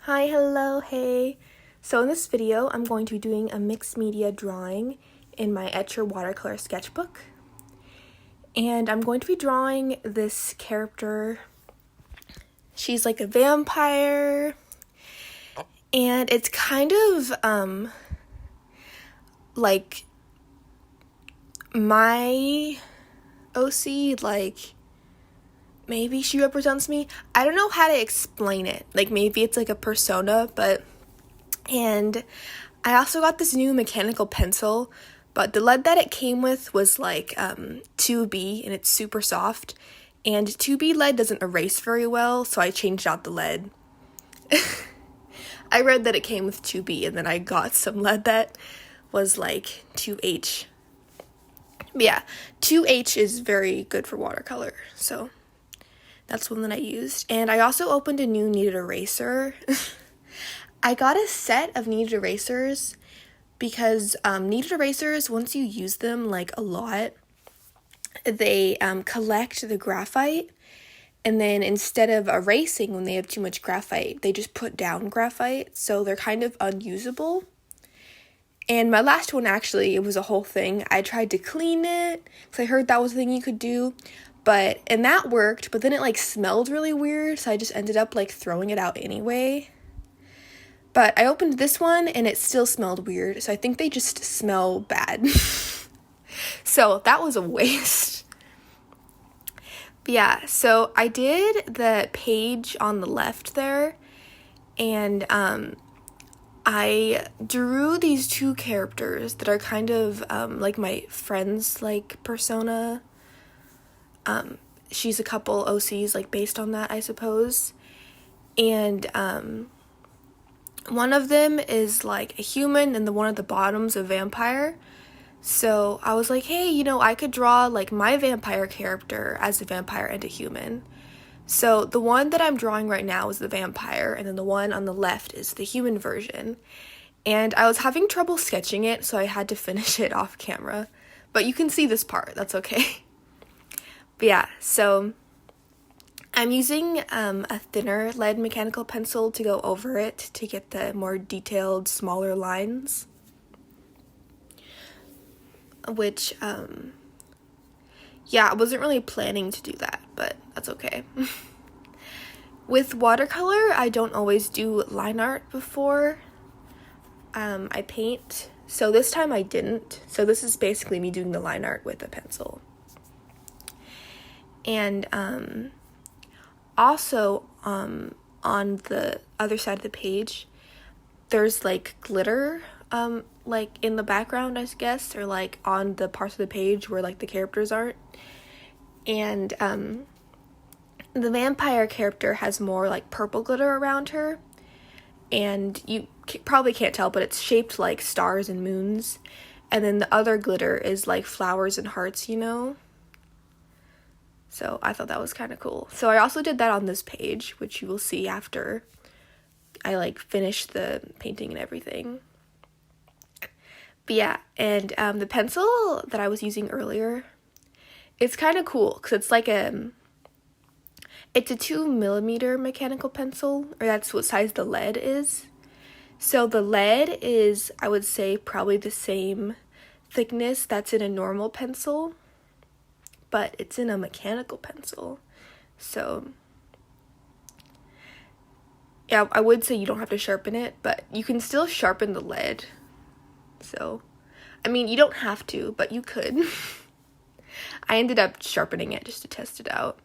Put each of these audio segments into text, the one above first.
Hi, hello, hey. So in this video, I'm going to be doing a mixed media drawing in my Etcher watercolor sketchbook. And I'm going to be drawing this character. She's like a vampire. And it's kind of, like my OC, like maybe she represents me. I don't know how to explain it. Like maybe it's like a persona, and I also got this new mechanical pencil, but the lead that it came with was like 2B, and it's super soft. And 2B lead doesn't erase very well, so I changed out the lead. I read that it came with 2B, and then I got some lead that was like 2H. But yeah, 2H is very good for watercolor, so that's one that I used. And I also opened a new kneaded eraser. I got a set of kneaded erasers because kneaded erasers, once you use them like a lot, they collect the graphite, and then instead of erasing when they have too much graphite, they just put down graphite, so they're kind of unusable. And my last one, actually, it was a whole thing. I tried to clean it because I heard that was a thing you could do, and that worked, but then it like smelled really weird, so I just ended up like throwing it out anyway. But I opened this one and it still smelled weird, so I think they just smell bad. So that was a waste. But yeah, so I did the page on the left there, and I drew these two characters that are kind of like my friend's like persona. She's a couple OCs like based on that, I suppose. And one of them is like a human, and the one at the bottom's a vampire. So I was like, hey, I could draw like my vampire character as a vampire and a human. So the one that I'm drawing right now is the vampire, and then the one on the left is the human version. And I was having trouble sketching it, so I had to finish it off camera. But you can see this part, that's okay. But yeah, so I'm using a thinner lead mechanical pencil to go over it to get the more detailed, smaller lines. Which, yeah, I wasn't really planning to do that, but that's okay. With watercolor, I don't always do line art before I paint. So this time I didn't. So this is basically me doing the line art with a pencil. And also on the other side of the page, there's like glitter like in the background, I guess, or like on the parts of the page where like the characters aren't. And the vampire character has more like purple glitter around her, and you probably can't tell, but it's shaped like stars and moons. And then the other glitter is like flowers and hearts, So I thought that was kind of cool. So I also did that on this page, which you will see after I like finish the painting and everything. But yeah, and the pencil that I was using earlier, it's kind of cool because it's like it's a 2mm mechanical pencil, or that's what size the lead is. So the lead is, I would say, probably the same thickness that's in a normal pencil, but it's in a mechanical pencil. So yeah, I would say you don't have to sharpen it, but you can still sharpen the lead. So, I mean, you don't have to, but you could. I ended up sharpening it just to test it out.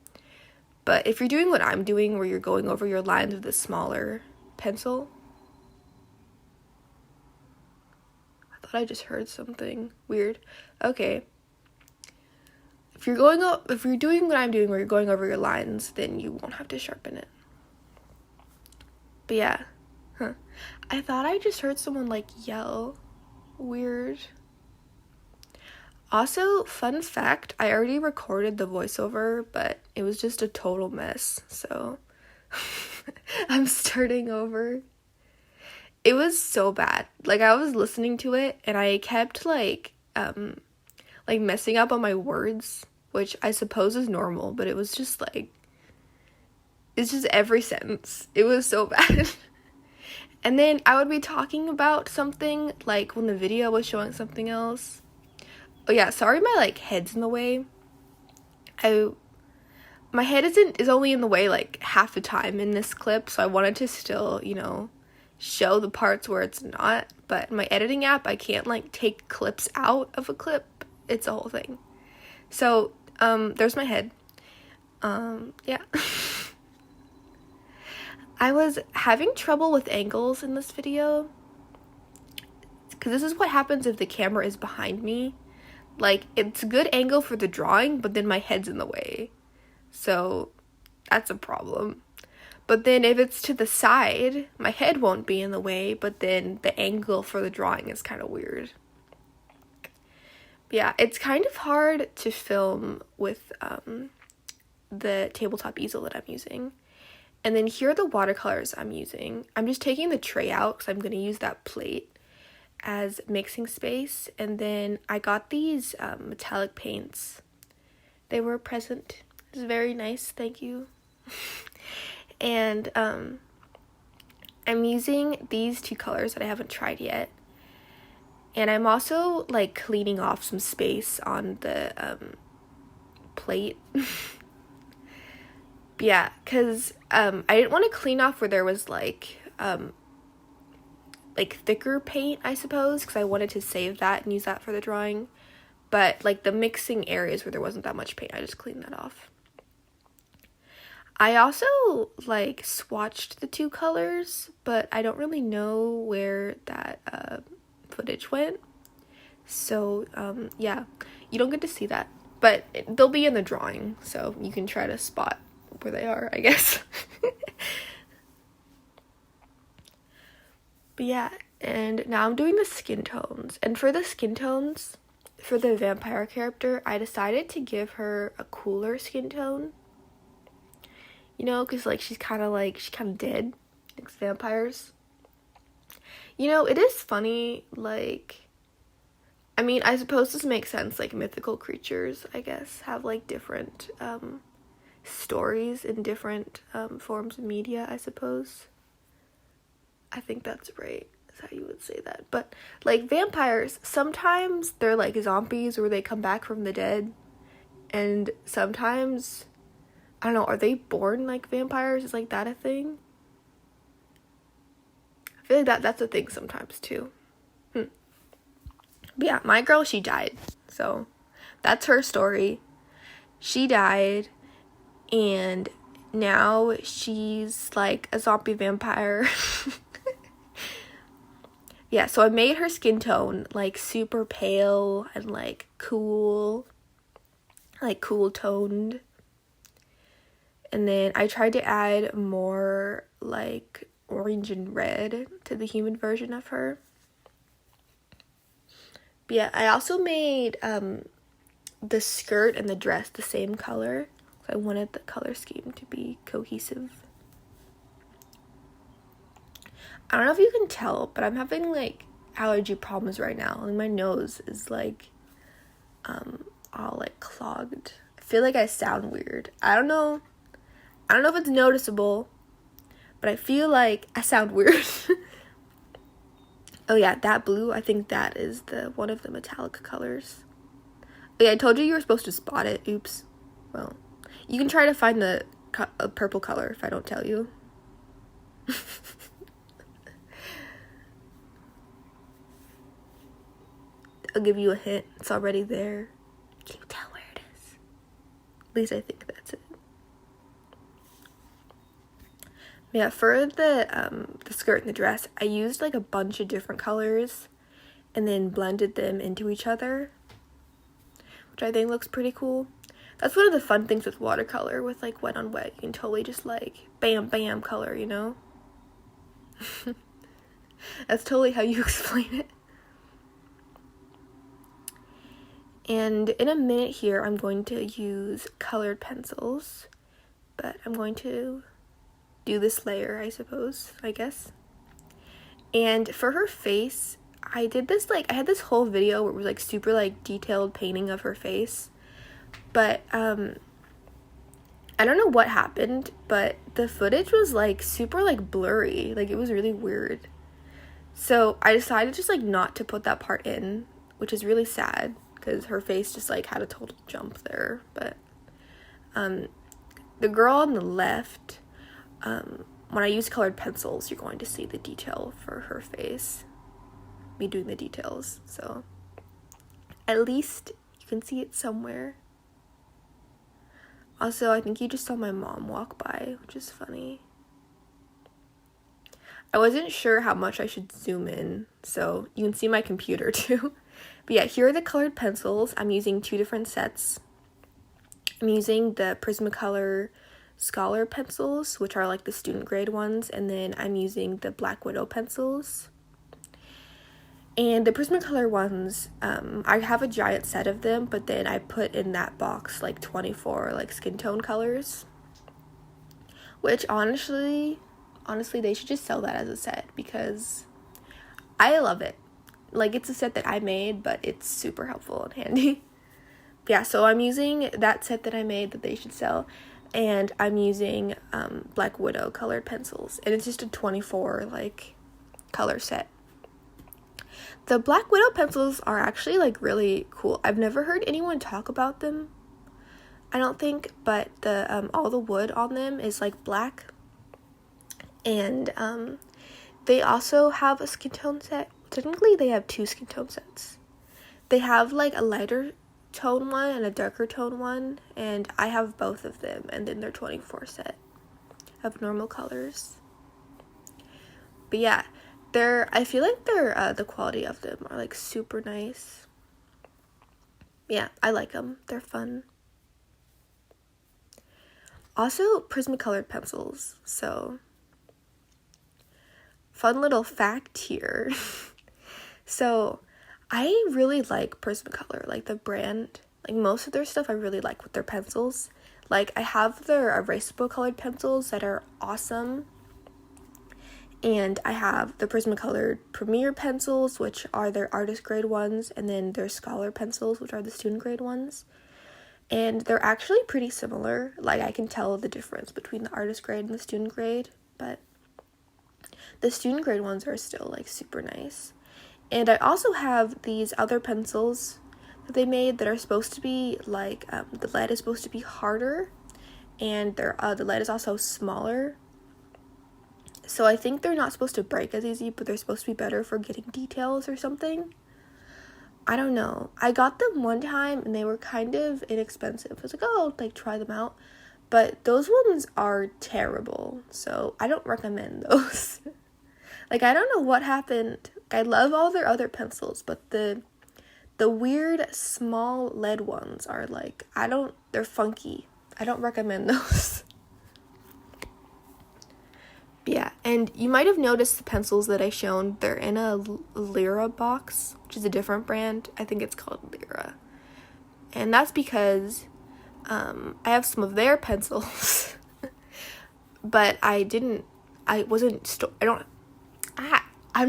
But if you're doing what I'm doing, where you're going over your lines with a smaller pencil. I thought I just heard something weird. Okay. If you're doing what I'm doing, where you're going over your lines, then you won't have to sharpen it. But yeah. I thought I just heard someone like yell. Weird. Also, fun fact, I already recorded the voiceover, but it was just a total mess, so I'm starting over. It was so bad. Like, I was listening to it, and I kept, like messing up on my words, which I suppose is normal, but it was just, like, it's just every sentence. It was so bad. And then I would be talking about something, like when the video was showing something else. Oh yeah, sorry my like head's in the way. My head is only in the way like half the time in this clip, so I wanted to still, you know, show the parts where it's not. But in my editing app, I can't like take clips out of a clip. It's a whole thing. So, there's my head. Yeah. I was having trouble with angles in this video, because this is what happens if the camera is behind me. Like, it's a good angle for the drawing, but then my head's in the way. So, that's a problem. But then if it's to the side, my head won't be in the way, but then the angle for the drawing is kind of weird. Yeah, it's kind of hard to film with the tabletop easel that I'm using. And then here are the watercolors I'm using. I'm just taking the tray out because I'm going to use that plate as mixing space. And then I got these metallic paints. They were a present. It was very nice, thank you. And I'm using these two colors that I haven't tried yet. And I'm also like cleaning off some space on the plate. Yeah, because I didn't want to clean off where there was like thicker paint, I suppose, because I wanted to save that and use that for the drawing. But like the mixing areas where there wasn't that much paint, I just cleaned that off. I also like swatched the two colors, but I don't really know where that footage went. So yeah, you don't get to see that, but they'll be in the drawing, so you can try to spot where they are, I guess. But yeah, and now I'm doing the skin tones. And for the skin tones, for the vampire character, I decided to give her a cooler skin tone. You know, because like she's kind of dead, like vampires. You know, it is funny, like, I mean, I suppose this makes sense, like mythical creatures, I guess, have like different stories in different forms of media, I suppose. I think that's right, is how you would say that. But like vampires, sometimes they're like zombies where they come back from the dead, and sometimes, I don't know, are they born like vampires? Is like that a thing? I feel like that's a thing sometimes too. But yeah, my girl, she died. So that's her story. She died, and now she's like a zombie vampire. Yeah, so I made her skin tone like super pale and like cool toned. And then I tried to add more like orange and red to the human version of her. But yeah, I also made the skirt and the dress the same color. So I wanted the color scheme to be cohesive. I don't know if you can tell, but I'm having like allergy problems right now. Like my nose is like all like clogged. I feel like I sound weird. I don't know if it's noticeable, but I feel like I sound weird. Oh yeah, that blue, I think that is one of the metallic colors. Oh yeah, I told you were supposed to spot it. Oops. Well, you can try to find the purple color if I don't tell you. I'll give you a hint. It's already there. Can you tell where it is? At least I think that's it. Yeah, for the skirt and the dress, I used like a bunch of different colors and then blended them into each other, which I think looks pretty cool. That's one of the fun things with watercolor, with like wet on wet. You can totally just like bam bam color, you know? That's totally how you explain it. And in a minute here, I'm going to use colored pencils, but I'm going to do this layer, I suppose, I guess. And for her face, I had this whole video where it was like super like detailed painting of her face, but I don't know what happened, but the footage was like super like blurry. Like it was really weird. So I decided just like not to put that part in, which is really sad because her face just like had a total jump there. But the girl on the left, when I use colored pencils, you're going to see the detail for her face. Me doing the details. So at least you can see it somewhere. Also, I think you just saw my mom walk by, which is funny. I wasn't sure how much I should zoom in, so you can see my computer too. But yeah, here are the colored pencils. I'm using 2 different sets. I'm using the Prismacolor Scholar pencils, which are like the student grade ones, and then I'm using the Black Widow pencils. And the Prismacolor ones, I have a giant set of them, but then I put in that box like 24 like skin tone colors, which honestly they should just sell that as a set because I love it. Like, it's a set that I made, but it's super helpful and handy. Yeah, so I'm using that set that I made that they should sell, and I'm using Black Widow colored pencils, and it's just a 24 like color set. The Black Widow pencils are actually like really cool. I've never heard anyone talk about them, I don't think, but the all the wood on them is like black, and they also have a skin tone set. Technically, they have 2 skin tone sets. They have like a lighter tone one and a darker tone one, and I have both of them, and then they're 24 set of normal colors. But yeah, I feel like the quality of them are like super nice. Yeah, I like them. They're fun. Also, Prismacolor pencils. So, fun little fact here. So, I really like Prismacolor, like the brand. Like most of their stuff I really like with their pencils. Like I have their erasable colored pencils that are awesome. And I have the Prismacolor Premier pencils, which are their artist grade ones, and then their Scholar pencils, which are the student grade ones. And they're actually pretty similar. Like I can tell the difference between the artist grade and the student grade, but the student grade ones are still like super nice. And I also have these other pencils that they made that are supposed to be like, the lead is supposed to be harder, and the lead is also smaller. So I think they're not supposed to break as easy, but they're supposed to be better for getting details or something. I don't know. I got them one time and they were kind of inexpensive. I was like, oh, like try them out. But those ones are terrible, so I don't recommend those. Like, I don't know what happened. I love all their other pencils, but the weird small lead ones are like, they're funky. I don't recommend those. Yeah, and you might have noticed the pencils that I shown, they're in a Lyra box, which is a different brand. I think it's called Lyra. And that's because I have some of their pencils, but I'm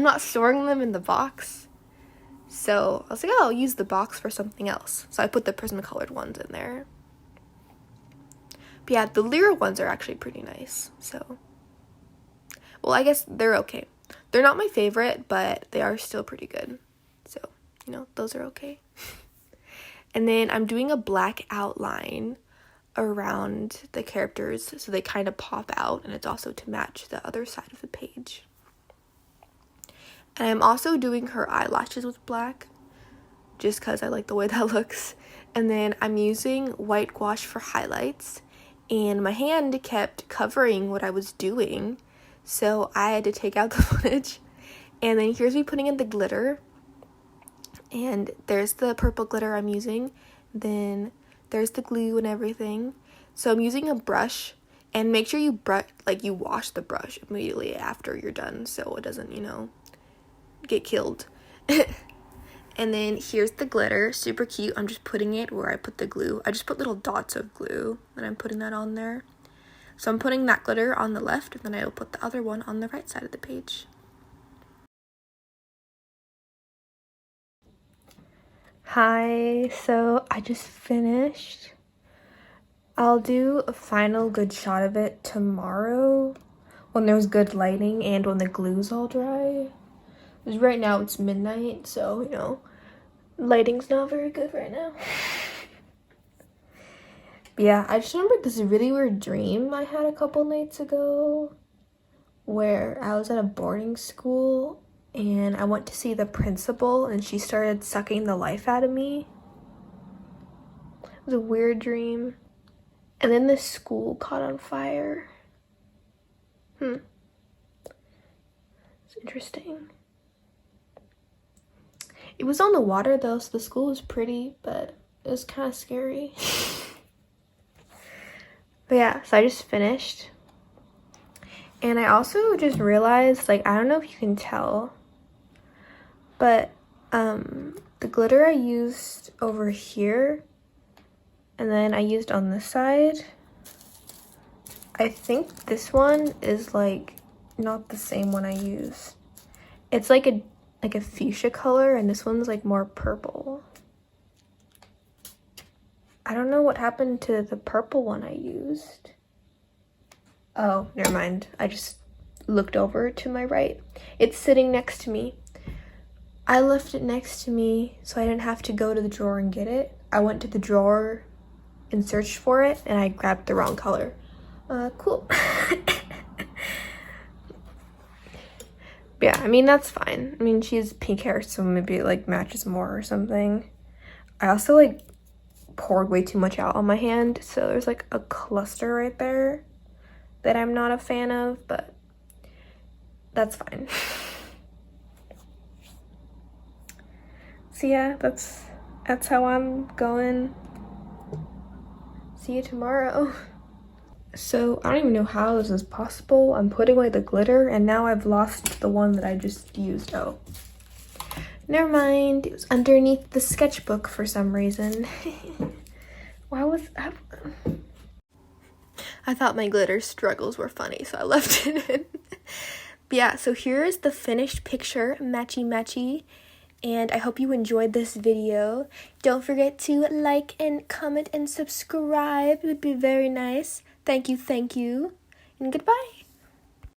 not storing them in the box. So I was like, oh, I'll use the box for something else. So I put the Prismacolor ones in there. But yeah, the Lyra ones are actually pretty nice, so. Well, I guess they're okay. They're not my favorite, but they are still pretty good. So, those are okay. And then I'm doing a black outline around the characters so they kind of pop out, and it's also to match the other side of the page. And I'm also doing her eyelashes with black, just because I like the way that looks. And then I'm using white gouache for highlights, and my hand kept covering what I was doing, so I had to take out the footage. And then here's me putting in the glitter. And there's the purple glitter I'm using. Then there's the glue and everything. So I'm using a brush. And make sure you wash the brush immediately after you're done, so it doesn't, get killed. And then here's the glitter. Super cute. I'm just putting it where I put the glue. I just put little dots of glue, and I'm putting that on there. So I'm putting that glitter on the left, and then I will put the other one on the right side of the page. Hi, so I just finished I'll do a final good shot of it tomorrow when there's good lighting and when the glue's all dry. Because right now it's midnight, so, you know, lighting's not very good right now. But yeah, I just remembered this really weird dream I had a couple nights ago where I was at a boarding school and I went to see the principal and she started sucking the life out of me. It was a weird dream. And then the school caught on fire. It's interesting. It was on the water though, so the school was pretty, but it was kind of scary. But yeah, so I just finished. And I also just realized, like, I don't know if you can tell, but the glitter I used over here and then I used on this side, I think this one is like not the same one I used. It's like a fuchsia color and this one's like more purple. I don't know what happened to the purple one I used. Oh, never mind. I just looked over to my right. It's sitting next to me. I left it next to me so I didn't have to go to the drawer and get it. I went to the drawer and searched for it and I grabbed the wrong color. Cool. Yeah, I mean, that's fine. I mean, she has pink hair, so maybe it like matches more or something. I also like poured way too much out on my hand, so there's like a cluster right there that I'm not a fan of, but that's fine. So yeah, that's how I'm going. See you tomorrow. So I don't even know how this is possible. I'm putting away the glitter and now I've lost the one that I just used. Oh, never mind. It was underneath the sketchbook for some reason. Why was I thought my glitter struggles were funny, so I left it in. But yeah, so here is the finished picture, matchy matchy. And I hope you enjoyed this video. Don't forget to like and comment and subscribe. It would be very nice. Thank you, and goodbye.